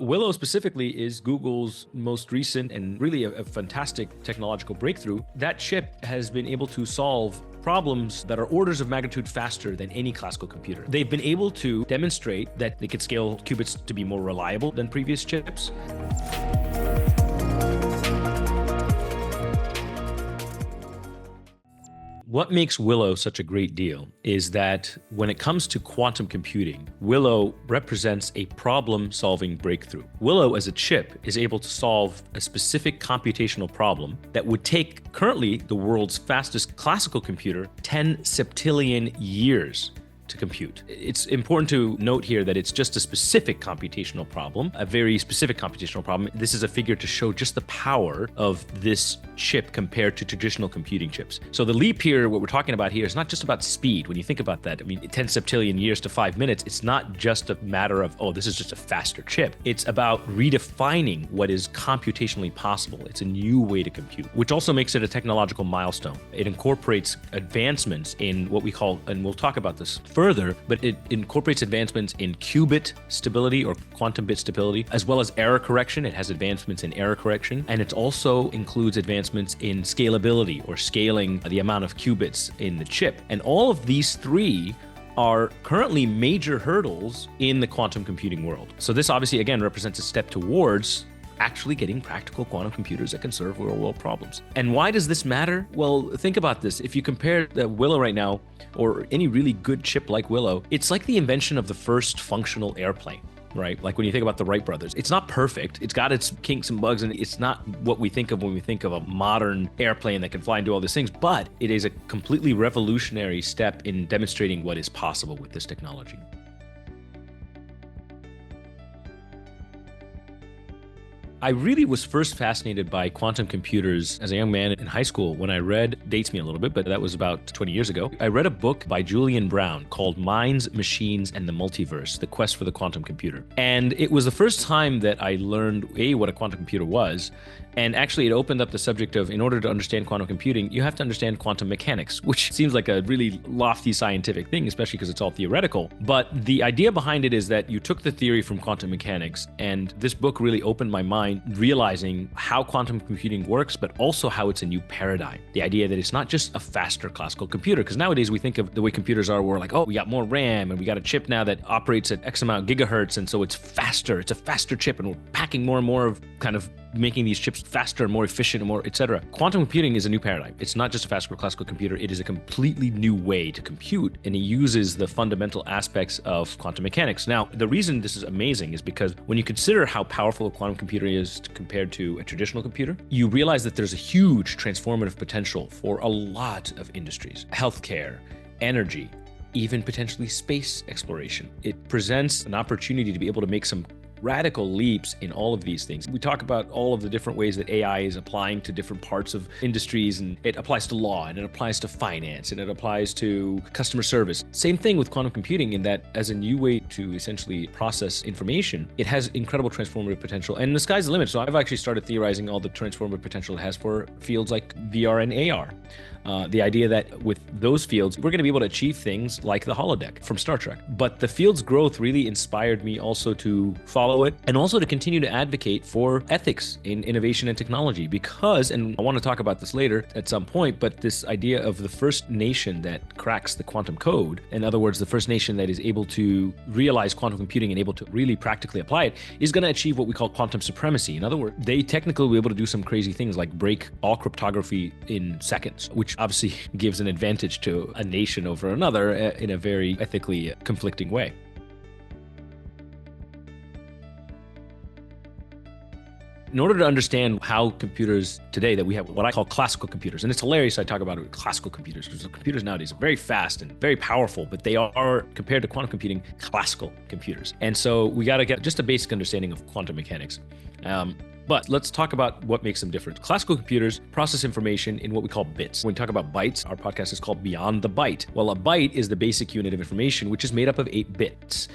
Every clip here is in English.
Willow specifically is Google's most recent and really a fantastic technological breakthrough. That chip has been able to solve problems that are orders of magnitude faster than any classical computer. They've been able to demonstrate that they could scale qubits to be more reliable than previous chips. What makes Willow such a great deal is that when it comes to quantum computing, Willow represents a problem-solving breakthrough. Willow as a chip is able to solve a specific computational problem that would take currently the world's fastest classical computer 10 septillion years to compute. It's important to note here that it's just a specific computational problem, a very specific computational problem. This is a figure to show just the power of this chip compared to traditional computing chips. So the leap here, what we're talking about here, is not just about speed. When you think about that, I mean, 10 septillion years to 5 minutes, it's not just a matter of, oh, this is just a faster chip. It's about redefining what is computationally possible. It's a new way to compute, which also makes it a technological milestone. It incorporates advancements in what we call, and we'll talk about this further, but it incorporates advancements in qubit stability or quantum bit stability, as well as error correction. It has advancements in error correction, and it also includes advancements in scalability or scaling the amount of qubits in the chip. And all of these three are currently major hurdles in the quantum computing world. So this obviously, again, represents a step towards actually getting practical quantum computers that can serve real-world problems. And why does this matter? Well, think about this. If you compare the Willow right now, or any really good chip like Willow, it's like the invention of the first functional airplane, right? Like when you think about the Wright brothers, it's not perfect. It's got its kinks and bugs, and it's not what we think of when we think of a modern airplane that can fly and do all these things, but it is a completely revolutionary step in demonstrating what is possible with this technology. I really was first fascinated by quantum computers as a young man in high school when I read, dates me a little bit, but that was about 20 years ago. I read a book by Julian Brown called Minds, Machines, and the Multiverse, The Quest for the Quantum Computer. And it was the first time that I learned, A, what a quantum computer was, and actually it opened up the subject of, in order to understand quantum computing, you have to understand quantum mechanics, which seems like a really lofty scientific thing, especially because it's all theoretical. But the idea behind it is that you took the theory from quantum mechanics, and this book really opened my mind, realizing how quantum computing works, but also how it's a new paradigm. The idea that it's not just a faster classical computer, because nowadays we think of the way computers are, we're like, oh, we got more RAM, and we got a chip now that operates at X amount of gigahertz, and so it's faster. It's a faster chip, and we're packing more and more of kind of making these chips faster and more efficient and more, etc. Quantum computing is a new paradigm. It's not just a faster classical computer. It is a completely new way to compute, and it uses the fundamental aspects of quantum mechanics. Now, the reason this is amazing is because when you consider how powerful a quantum computer is compared to a traditional computer, you realize that there's a huge transformative potential for a lot of industries: healthcare, energy, even potentially space exploration. It presents an opportunity to be able to make some radical leaps in all of these things. We talk about all of the different ways that AI is applying to different parts of industries, and it applies to law, and it applies to finance, and it applies to customer service. Same thing with quantum computing, in that as a new way to essentially process information, it has incredible transformative potential, and the sky's the limit. So I've actually started theorizing all the transformative potential it has for fields like VR and AR. The idea that with those fields, we're going to be able to achieve things like the holodeck from Star Trek. But the field's growth really inspired me also to follow it, and also to continue to advocate for ethics in innovation and technology, because, and I want to talk about this later at some point, but this idea of the first nation that cracks the quantum code, in other words, the first nation that is able to realize quantum computing and able to really practically apply it, is going to achieve what we call quantum supremacy. In other words, they technically will be able to do some crazy things like break all cryptography in seconds, which obviously gives an advantage to a nation over another in a very ethically conflicting way. In order to understand how computers today, that we have what I call classical computers, and it's hilarious I talk about it, classical computers, because the computers nowadays are very fast and very powerful, but they are, compared to quantum computing, classical computers. And so we got to get just a basic understanding of quantum mechanics. But let's talk about what makes them different. Classical computers process information in what we call bits. When we talk about bytes, our podcast is called Beyond the Byte. Well, a byte is the basic unit of information, which is made up of 8 bits.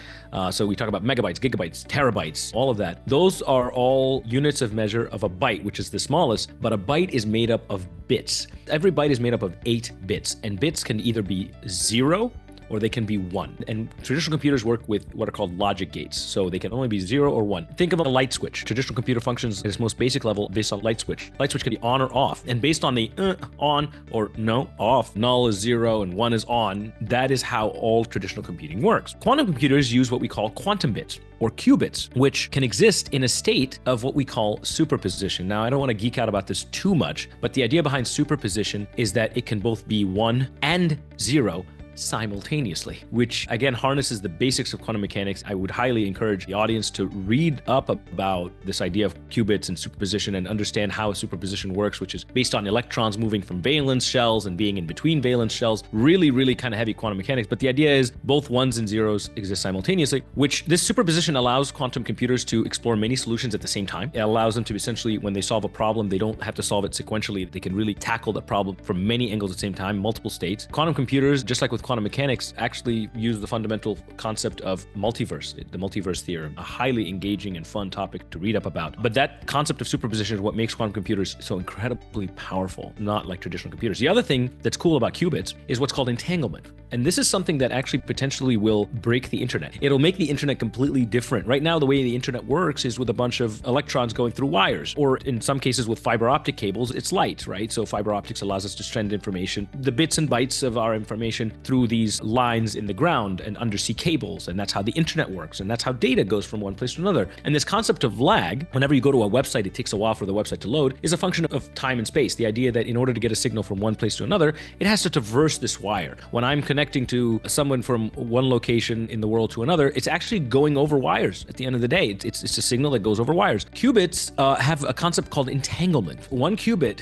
So we talk about megabytes, gigabytes, terabytes, all of that. Those are all units of measure of a byte, which is the smallest, but a byte is made up of bits. Every byte is made up of 8 bits, and bits can either be 0 or they can be 1. And traditional computers work with what are called logic gates. So they can only be 0 or 1. Think of a light switch. Traditional computer functions at its most basic level based on light switch. Light switch can be on or off. And based on the on or no, off, null is 0 and 1 is on, that is how all traditional computing works. Quantum computers use what we call quantum bits or qubits, which can exist in a state of what we call superposition. Now, I don't want to geek out about this too much, but the idea behind superposition is that it can both be 1 and 0 simultaneously, which again harnesses the basics of quantum mechanics. I would highly encourage the audience to read up about this idea of qubits and superposition and understand how superposition works, which is based on electrons moving from valence shells and being in between valence shells. Really kind of heavy quantum mechanics. But the idea is both 1s and 0s exist simultaneously, which this superposition allows quantum computers to explore many solutions at the same time. It allows them to essentially, when they solve a problem, they don't have to solve it sequentially. They can really tackle the problem from many angles at the same time, multiple states. Quantum computers, just like with quantum mechanics, actually use the fundamental concept of multiverse, the multiverse theorem, a highly engaging and fun topic to read up about. But that concept of superposition is what makes quantum computers so incredibly powerful, not like traditional computers. The other thing that's cool about qubits is what's called entanglement. And this is something that actually potentially will break the internet. It'll make the internet completely different. Right now, the way the internet works is with a bunch of electrons going through wires, or in some cases with fiber optic cables, it's light, right? So fiber optics allows us to send information, the bits and bytes of our information through these lines in the ground and undersea cables. And that's how the internet works. And that's how data goes from one place to another. And this concept of lag, whenever you go to a website, it takes a while for the website to load, is a function of time and space. The idea that in order to get a signal from one place to another, it has to traverse this wire. When I'm connecting to someone from one location in the world to another, it's actually going over wires at the end of the day. It's a signal that goes over wires. Qubits have a concept called entanglement. One qubit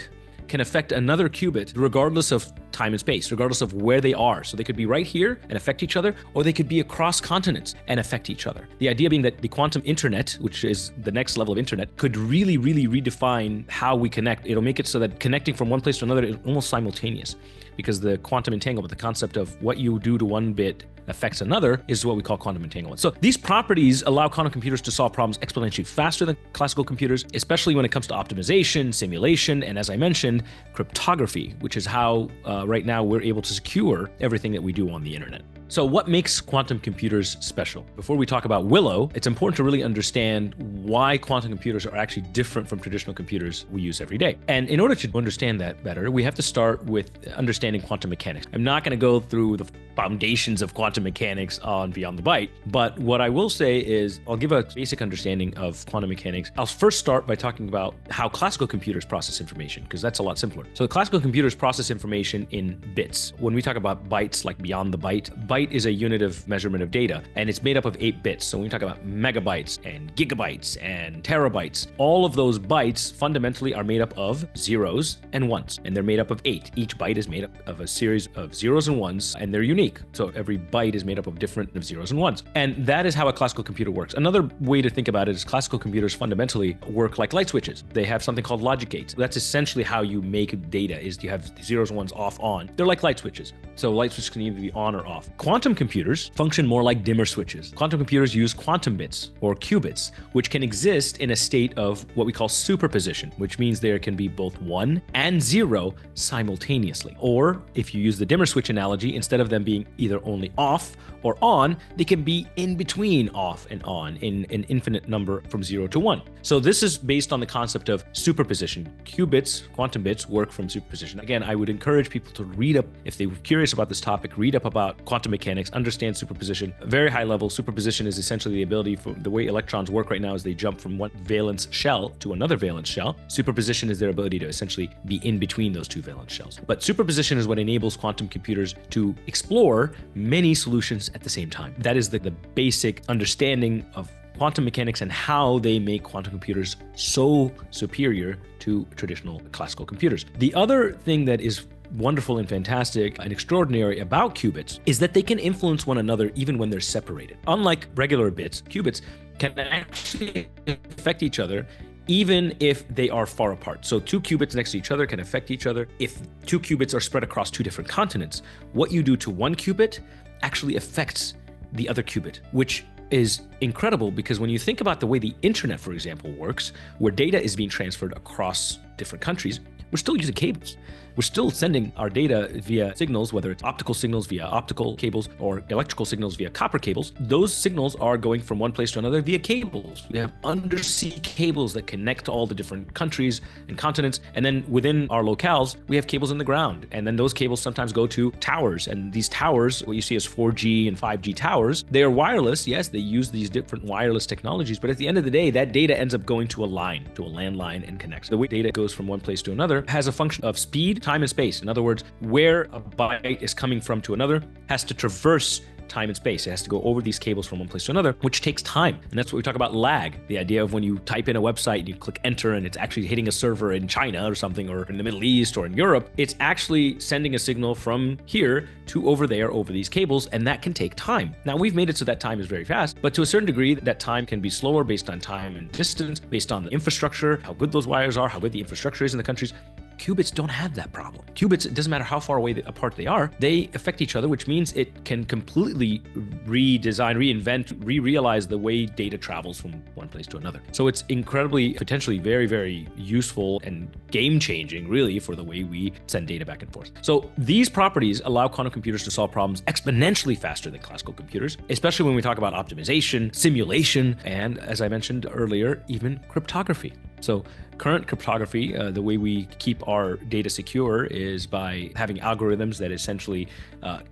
can affect another qubit regardless of time and space, regardless of where they are. So they could be right here and affect each other, or they could be across continents and affect each other. The idea being that the quantum internet, which is the next level of internet, could really redefine how we connect. It'll make it so that connecting from one place to another is almost simultaneous, because the quantum entanglement, the concept of what you do to one bit affects another, is what we call quantum entanglement. So these properties allow quantum computers to solve problems exponentially faster than classical computers, especially when it comes to optimization, simulation, and as I mentioned, cryptography, which is how right now we're able to secure everything that we do on the internet. So what makes quantum computers special? Before we talk about Willow, it's important to really understand why quantum computers are actually different from traditional computers we use every day. And in order to understand that better, we have to start with understanding quantum mechanics. I'm not going to go through the foundations of quantum mechanics on Beyond the Byte, but what I will say is I'll give a basic understanding of quantum mechanics. I'll first start by talking about how classical computers process information, because that's a lot simpler. So the classical computers process information in bits. When we talk about bytes, like Beyond the Byte, byte is a unit of measurement of data, and it's made up of 8 bits. So when we talk about megabytes and gigabytes and terabytes, all of those bytes fundamentally are made up of zeros and ones, and they're made up of 8. Each byte is made up of a series of zeros and ones, and they're unique. So every byte is made up of different of zeros and ones. And that is how a classical computer works. Another way to think about it is classical computers fundamentally work like light switches. They have something called logic gates. That's essentially how you make data, is you have zeros and ones off, on. They're like light switches. So light switches can either be on or off. Quantum computers function more like dimmer switches. Quantum computers use quantum bits, or qubits, which can exist in a state of what we call superposition, which means there can be both 1 and 0 simultaneously. Or if you use the dimmer switch analogy, instead of them being either only off or on, they can be in between off and on in an infinite number from 0 to 1. So this is based on the concept of superposition. Qubits, quantum bits, work from superposition. Again, I would encourage people to read up, if they were curious about this topic, read up about quantum mechanics, understand superposition. Very high level, superposition is essentially the ability for the way electrons work right now is they jump from one valence shell to another valence shell. Superposition is their ability to essentially be in between those two valence shells. But superposition is what enables quantum computers to explore many solutions at the same time. That is the basic understanding of quantum mechanics and how they make quantum computers so superior to traditional classical computers. The other thing that is wonderful and fantastic and extraordinary about qubits is that they can influence one another even when they're separated. Unlike regular bits, qubits can actually affect each other even if they are far apart. So 2 qubits next to each other can affect each other. If 2 qubits are spread across 2 different continents, what you do to one qubit actually affects the other qubit, which is incredible because when you think about the way the internet, for example, works, where data is being transferred across different countries, we're still using cables. we're still sending our data via signals, whether it's optical signals via optical cables or electrical signals via copper cables. Those signals are going from one place to another via cables. We have undersea cables that connect to all the different countries and continents. And then within our locales, we have cables in the ground. And then those cables sometimes go to towers. And these towers, what you see as 4G and 5G towers, they are wireless. Yes, they use these different wireless technologies. But at the end of the day, that data ends up going to a line, to a landline, and connects. The way data goes from one place to another has a function of speed, time, and space. In other words, where a byte is coming from to another has to traverse time and space. It has to go over these cables from one place to another, which takes time. And that's what we talk about lag. The idea of when you type in a website and you click enter and it's actually hitting a server in China or something, or in the Middle East or in Europe, it's actually sending a signal from here to over there over these cables, and that can take time. Now, we've made it so that time is very fast, but to a certain degree, that time can be slower based on time and distance, based on the infrastructure, how good those wires are, how good the infrastructure is in the countries. Qubits don't have that problem. Qubits, it doesn't matter how far away apart they are, they affect each other, which means it can completely redesign, reinvent, re-realize the way data travels from one place to another. So it's incredibly, potentially very, very useful and game-changing, really, for the way we send data back and forth. So these properties allow quantum computers to solve problems exponentially faster than classical computers, especially when we talk about optimization, simulation, and, as I mentioned earlier, even cryptography. So current cryptography, the way we keep our data secure is by having algorithms that essentially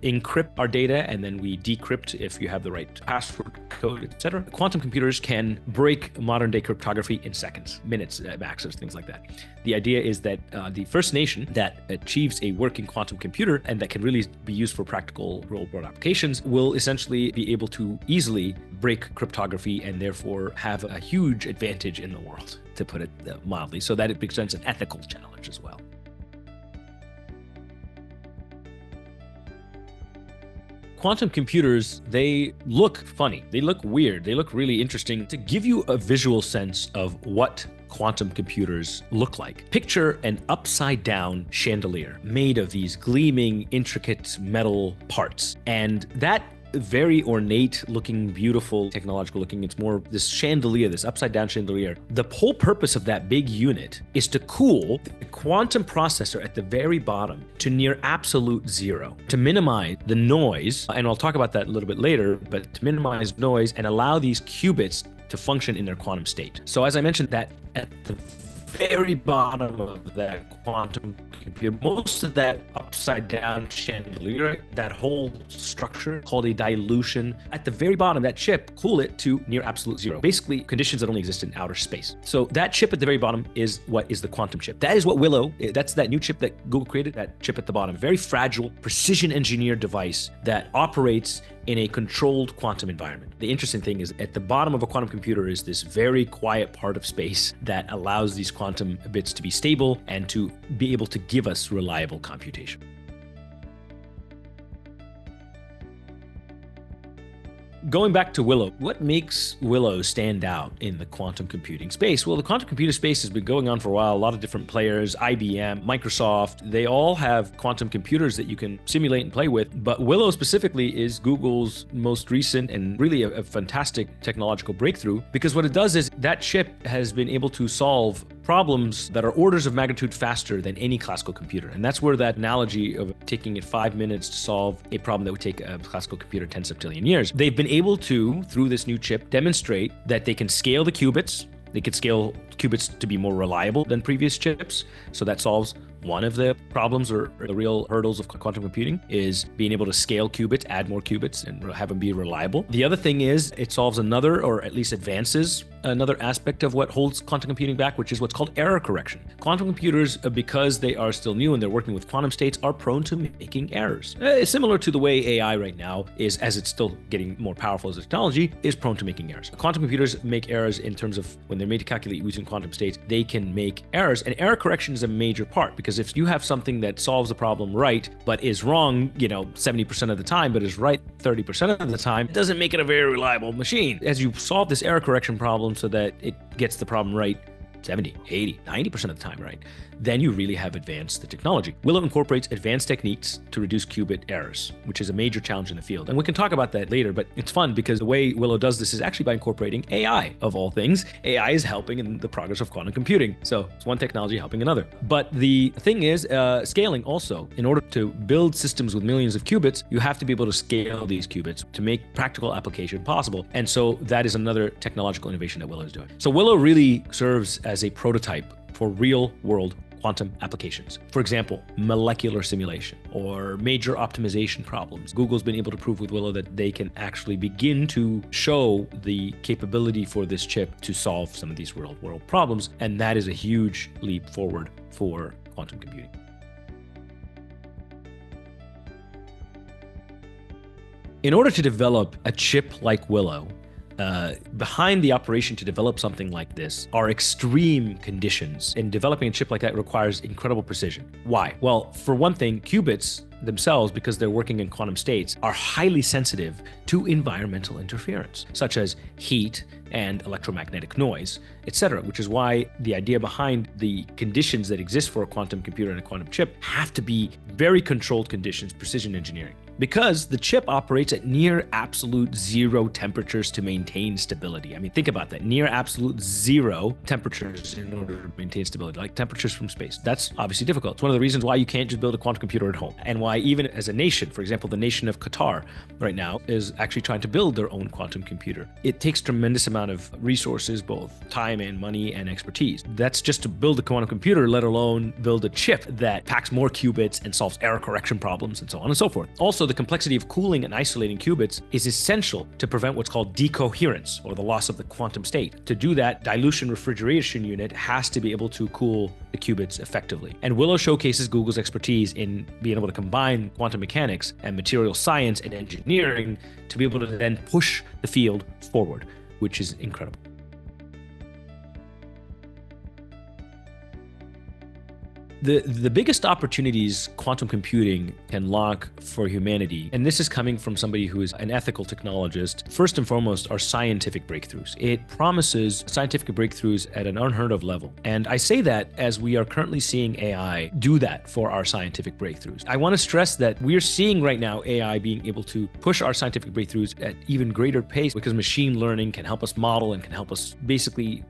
encrypt our data, and then we decrypt if you have the right password code, etc. Quantum computers can break modern day cryptography in seconds, minutes max, things like that. The idea is that the first nation that achieves a working quantum computer and that can really be used for practical real-world applications will essentially be able to easily break cryptography and therefore have a huge advantage in the world, to put it mildly, so that it presents an ethical challenge as well. Quantum computers, they look funny, they look weird, they look really interesting. To give you a visual sense of what quantum computers look like, picture an upside down chandelier made of these gleaming, intricate metal parts. And that very ornate looking, beautiful, technological looking, it's more this chandelier, this upside down chandelier. The whole purpose of that big unit is to cool the quantum processor at the very bottom to near absolute zero, to minimize the noise, and I'll talk about that a little bit later, but to minimize noise and allow these qubits to function in their quantum state. So as I mentioned, that at the very bottom of that quantum computer, most of that upside down chandelier, that whole structure called a dilution, at the very bottom, that chip, cool it to near absolute zero. Basically, conditions that only exist in outer space. So that chip at the very bottom is what is the quantum chip. That is what Willow, that's that new chip that Google created, that chip at the bottom. Very fragile, precision engineered device that operates in a controlled quantum environment. The interesting thing is at the bottom of a quantum computer is this very quiet part of space that allows these quantum bits to be stable and to be able to give us reliable computation. Going back to Willow, what makes Willow stand out in the quantum computing space? Well, the quantum computer space has been going on for a while. A lot of different players, IBM, Microsoft, they all have quantum computers that you can simulate and play with. But Willow specifically is Google's most recent and really a fantastic technological breakthrough, because what it does is that chip has been able to solve problems that are orders of magnitude faster than any classical computer. And that's where that analogy of taking it 5 minutes to solve a problem that would take a classical computer 10 septillion years. They've been able to, through this new chip, demonstrate that they can scale the qubits. They could scale qubits to be more reliable than previous chips. So that solves one of the problems or the real hurdles of quantum computing, is being able to scale qubits, add more qubits, and have them be reliable. The other thing is it solves another, or at least advances another aspect of what holds quantum computing back, which is what's called error correction. Quantum computers, because they are still new and they're working with quantum states, are prone to making errors. Similar to the way AI right now is, as it's still getting more powerful as a technology, is prone to making errors. Quantum computers make errors in terms of when they're made to calculate using quantum states, they can make errors. And error correction is a major part, because if you have something that solves a problem right, but is wrong, 70% of the time, but is right 30% of the time, it doesn't make it a very reliable machine. As you solve this error correction problem so that it gets the problem right 70, 80, 90% of the time, right? Then you really have advanced the technology. Willow incorporates advanced techniques to reduce qubit errors, which is a major challenge in the field. And we can talk about that later, but it's fun because the way Willow does this is actually by incorporating AI, of all things. AI is helping in the progress of quantum computing. So it's one technology helping another. But the thing is, scaling also. In order to build systems with millions of qubits, you have to be able to scale these qubits to make practical application possible. And so that is another technological innovation that Willow is doing. So Willow really serves as a prototype for real world quantum applications. For example, molecular simulation or major optimization problems. Google's been able to prove with Willow that they can actually begin to show the capability for this chip to solve some of these real world problems. And that is a huge leap forward for quantum computing. In order to develop a chip like Willow, behind the operation to develop something like this are extreme conditions, and developing a chip like that requires incredible precision. Why? Well, for one thing, qubits themselves, because they're working in quantum states, are highly sensitive to environmental interference, such as heat and electromagnetic noise, etc., which is why the idea behind the conditions that exist for a quantum computer and a quantum chip have to be very controlled conditions, precision engineering. Because the chip operates at near absolute zero temperatures to maintain stability. I mean, think about that, near absolute zero temperatures in order to maintain stability, like temperatures from space. That's obviously difficult. It's one of the reasons why you can't just build a quantum computer at home, and why even as a nation, for example, the nation of Qatar right now is actually trying to build their own quantum computer. It takes tremendous amount of resources, both time and money and expertise. That's just to build a quantum computer, let alone build a chip that packs more qubits and solves error correction problems and so on and so forth. Also, the complexity of cooling and isolating qubits is essential to prevent what's called decoherence, or the loss of the quantum state. To do that, dilution refrigeration unit has to be able to cool the qubits effectively. And Willow showcases Google's expertise in being able to combine quantum mechanics and material science and engineering to be able to then push the field forward, which is incredible. The biggest opportunities quantum computing can lock for humanity, and this is coming from somebody who is an ethical technologist, first and foremost are scientific breakthroughs. It promises scientific breakthroughs at an unheard of level. And I say that as we are currently seeing AI do that for our scientific breakthroughs. I want to stress that we're seeing right now AI being able to push our scientific breakthroughs at even greater pace, because machine learning can help us model and can help us basically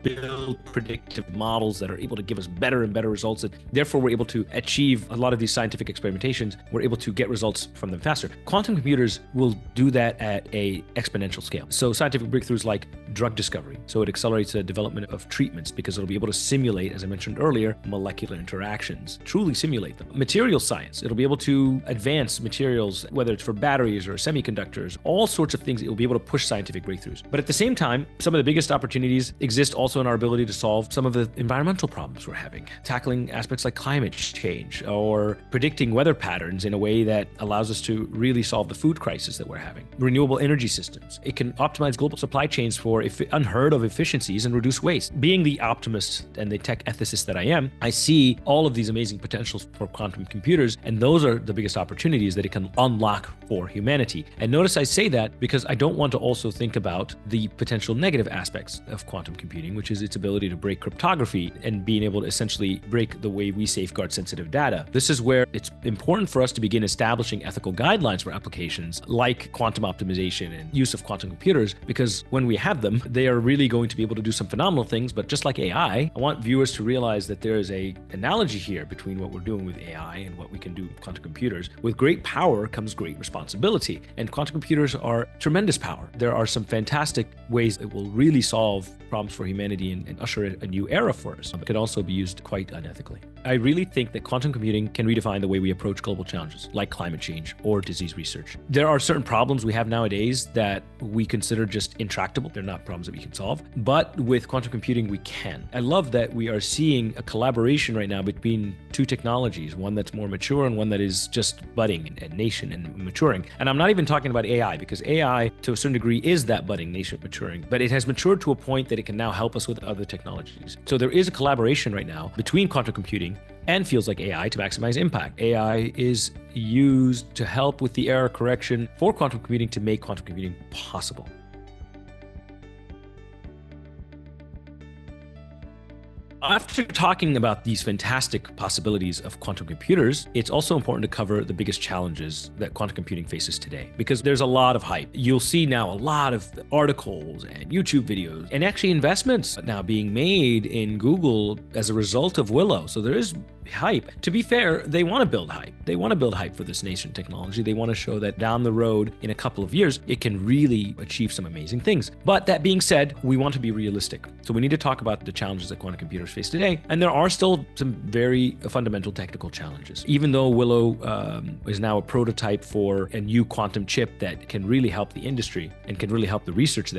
build predictive models that are able to give us better and better results, and therefore we're able to achieve a lot of these scientific experimentations. We're able to get results from them faster. Quantum computers will do that at a exponential scale. So scientific breakthroughs like drug discovery. So it accelerates the development of treatments because it'll be able to simulate, as I mentioned earlier, molecular interactions, truly simulate them. Material science, it'll be able to advance materials, whether it's for batteries or semiconductors, all sorts of things. It will be able to push scientific breakthroughs. But at the same time, some of the biggest opportunities exist also in our ability to solve some of the environmental problems we're having, tackling aspects like climate change or predicting weather patterns in a way that allows us to really solve the food crisis that we're having. Renewable energy systems. It can optimize global supply chains for unheard of efficiencies and reduce waste. Being the optimist and the tech ethicist that I am, I see all of these amazing potentials for quantum computers, and those are the biggest opportunities that it can unlock for humanity. And notice I say that because I don't want to also think about the potential negative aspects of quantum computing, which is its ability to break cryptography and being able to essentially break the way we safeguard sensitive data. This is where it's important for us to begin establishing ethical guidelines for applications like quantum optimization and use of quantum computers, because when we have them, they are really going to be able to do some phenomenal things. But just like AI, I want viewers to realize that there is an analogy here between what we're doing with AI and what we can do with quantum computers. With great power comes great responsibility, and quantum computers are tremendous power. There are some fantastic ways it will really solve problems for humanity and usher a new era for us. It can also be used quite unethically. I really think that quantum computing can redefine the way we approach global challenges like climate change or disease research. There are certain problems we have nowadays that we consider just intractable. They're not problems that we can solve, but with quantum computing, we can. I love that we are seeing a collaboration right now between two technologies, one that's more mature and one that is just budding and nascent and maturing. And I'm not even talking about AI, because AI to a certain degree is that budding, nascent, maturing, but it has matured to a point that it can now help us with other technologies. So there is a collaboration right now between quantum computing and fields like AI to maximize impact. AI is used to help with the error correction for quantum computing to make quantum computing possible. After talking about these fantastic possibilities of quantum computers, it's also important to cover the biggest challenges that quantum computing faces today, because there's a lot of hype. You'll see now a lot of articles and YouTube videos and actually investments now being made in Google as a result of Willow. So there is hype. To be fair, they want to build hype. They want to build hype for this nascent technology. They want to show that down the road, in a couple of years, it can really achieve some amazing things. But that being said, we want to be realistic. So we need to talk about the challenges that quantum computers face today. And there are still some very fundamental technical challenges. Even though Willow is now a prototype for a new quantum chip that can really help the industry and can really help the research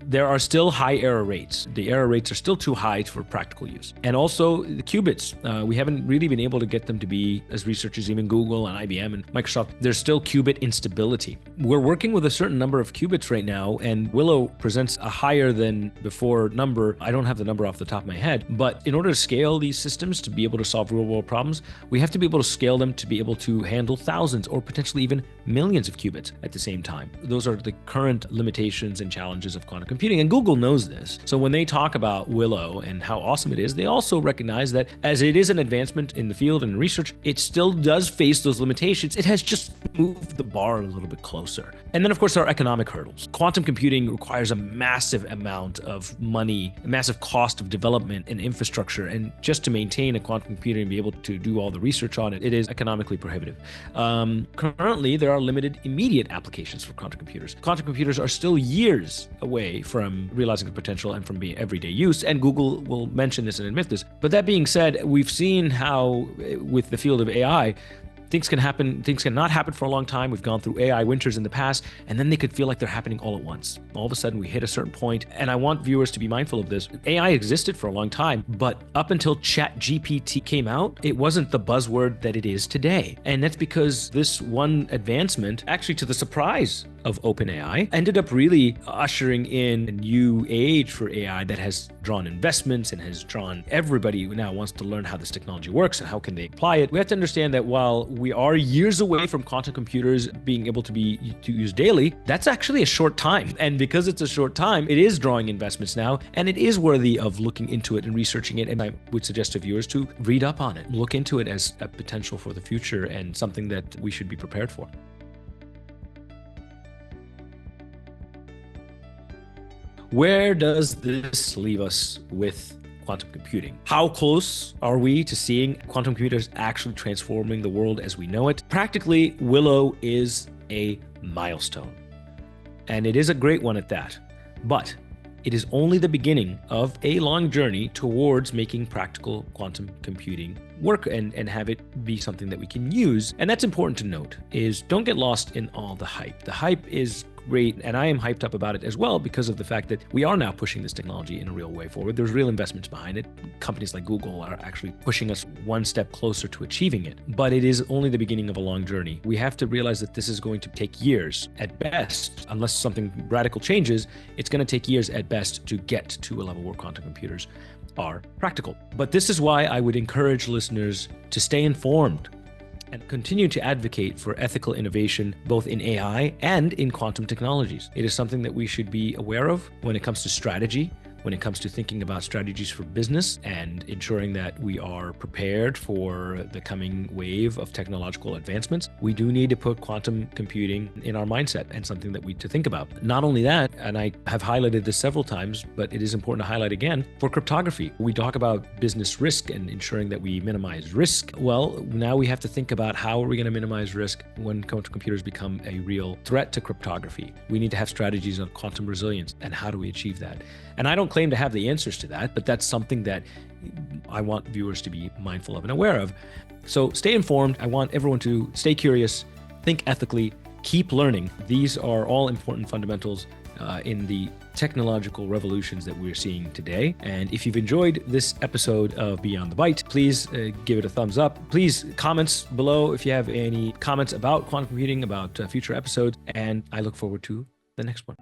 there are still high error rates. The error rates are still too high for practical use. And also the qubits, we haven't really been able to get them to be, as researchers, even Google and IBM and Microsoft, there's still qubit instability. We're working with a certain number of qubits right now, and Willow presents a higher than before number. I don't have the number off the top of my head, but in order to scale these systems to be able to solve real world problems, we have to be able to scale them to be able to handle thousands or potentially even millions of qubits at the same time. Those are the current limitations and challenges of quantum computing, and Google knows this. So when they talk about Willow and how awesome it is, they also recognize that as it is an advancement in the field and research, it still does face those limitations. It has just moved the bar a little bit closer. And then of course there are economic hurdles. Quantum computing requires a massive amount of money, a massive cost of development and infrastructure, and just to maintain a quantum computer and be able to do all the research on it, it is economically prohibitive. Currently, there are limited immediate applications for quantum computers. Quantum computers are still years away from realizing the potential and from being everyday use, and Google will mention this and admit this. But that being said, we've seen how with the field of AI, things can happen, things can not happen for a long time. We've gone through AI winters in the past, and then they could feel like they're happening all at once. All of a sudden, we hit a certain point, and I want viewers to be mindful of this. AI existed for a long time, but up until ChatGPT came out, it wasn't the buzzword that it is today. And that's because this one advancement, actually to the surprise of OpenAI, ended up really ushering in a new age for AI that has drawn investments and has drawn everybody who now wants to learn how this technology works and how can they apply it. We have to understand that while we are years away from quantum computers being able to be used daily, that's actually a short time. And because it's a short time, it is drawing investments now, and it is worthy of looking into it and researching it. And I would suggest to viewers to read up on it, look into it as a potential for the future and something that we should be prepared for. Where does this leave us with quantum computing? How close are we to seeing quantum computers actually transforming the world as we know it? Practically, Willow is a milestone, and it is a great one at that. But it is only the beginning of a long journey towards making practical quantum computing work and have it be something that we can use. And that's important to note, is don't get lost in all the hype. The hype is great, and I am hyped up about it as well because of the fact that we are now pushing this technology in a real way forward. There's real investments behind it. Companies like Google are actually pushing us one step closer to achieving it. But it is only the beginning of a long journey. We have to realize that this is going to take years at best. Unless something radical changes, it's going to take years at best to get to a level where quantum computers are practical. But this is why I would encourage listeners to stay informed and continue to advocate for ethical innovation, both in AI and in quantum technologies. It is something that we should be aware of when it comes to strategy, when it comes to thinking about strategies for business and ensuring that we are prepared for the coming wave of technological advancements. We do need to put quantum computing in our mindset and something that we need to think about. Not only that, and I have highlighted this several times, but it is important to highlight again, for cryptography. We talk about business risk and ensuring that we minimize risk. Well, now we have to think about how are we going to minimize risk when quantum computers become a real threat to cryptography. We need to have strategies on quantum resilience, and how do we achieve that? And I don't claim to have the answers to that, but that's something that I want viewers to be mindful of and aware of. So stay informed. I want everyone to stay curious, think ethically, keep learning. These are all important fundamentals in the technological revolutions that we're seeing today. And if you've enjoyed this episode of Beyond the Byte, please give it a thumbs up. Please comments below if you have any comments about quantum computing, about future episodes, and I look forward to the next one.